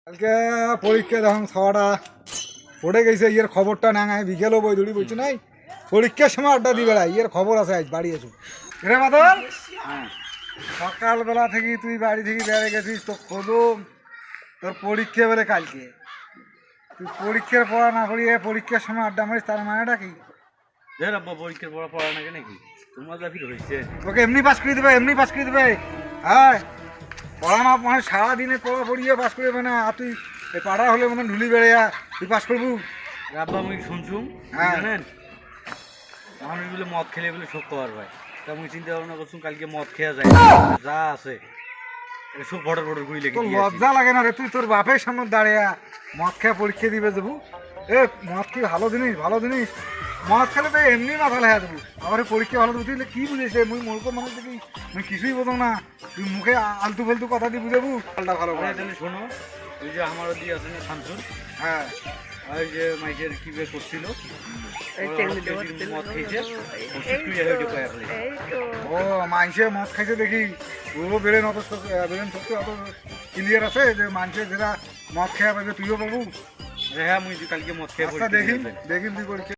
কালকে পরীক্ষা যখন খাওয়াটা পড়ে গেছে ইয়ের খবরটা না আমি বিকেলও বই দৌড়ি বলছি নাই পরীক্ষার সময় আড্ডা দি বেড়াই ইয়ের খবর আছে আজ বাড়ি এসো রে মাদল সকালবেলা থেকে তুই বাড়ি থেকে বেড়ে গেছিস তো খোঁজো তোর পরীক্ষা বলে কালকে তুই পরীক্ষার পড়া না পড়িয়ে পরীক্ষার সময় আড্ডা মারিস তার মানেটা কি পরীক্ষার পড়া নাকি নাকি তোমার যা ফির হয়েছে তোকে এমনি পাস করে দেবে এমনি পাস করে দেবে হ্যাঁ পড়া না মানে সারাদিনে পড়া পড়িয়ে পাস করে দেবে না আর তুই এই পাড়া হলে মনে হয় ঢুলি বেড়ে তুই পাস করবু আব্বা আমি শুনছুম হ্যাঁ। জানেন মানুষগুলো মদ খেলে বলে শোক পাওয়ার ভাই তা আমি চিন্তা ভাবনা করছুম কালকে মদ খেয়া যায় যা আছে সব বর্ডার বর্ডার ঘুরি লেগে তোর লজ্জা লাগে না রে তুই তোর বাপের সামনে দাঁড়িয়ে মদ খেয়ে পরীক্ষা দিবে যাবো এ মদ কি ভালো জিনিস মদ খেলে তো এমনি মাথা লেখা দেবো আবার পরীক্ষা ভালো দেবো তুই কি বুঝিস মুই মূর্খ মানুষ দেখি মুই কিছুই বোঝো না তুই মুখে আলতু ফালতু কথা দিয়ে বুঝাবো পাল্টা ভালো করে তাহলে শোনো ওই যে আমার দিয়ে আছে না শামসুন হ্যাঁ ওই যে মাইকের কি বের করছিল মদ খেয়েছে ও মাংসে মদ খাইছে দেখি ও বেড়ে অত বেড়েন সত্যি অত ক্লিয়ার আছে যে মাংসে যেটা মদ খেয়ে পাবে তুইও পাবো হ্যাঁ মুই কালকে মদ খেয়ে আচ্ছা দেখি তুই পরীক্ষা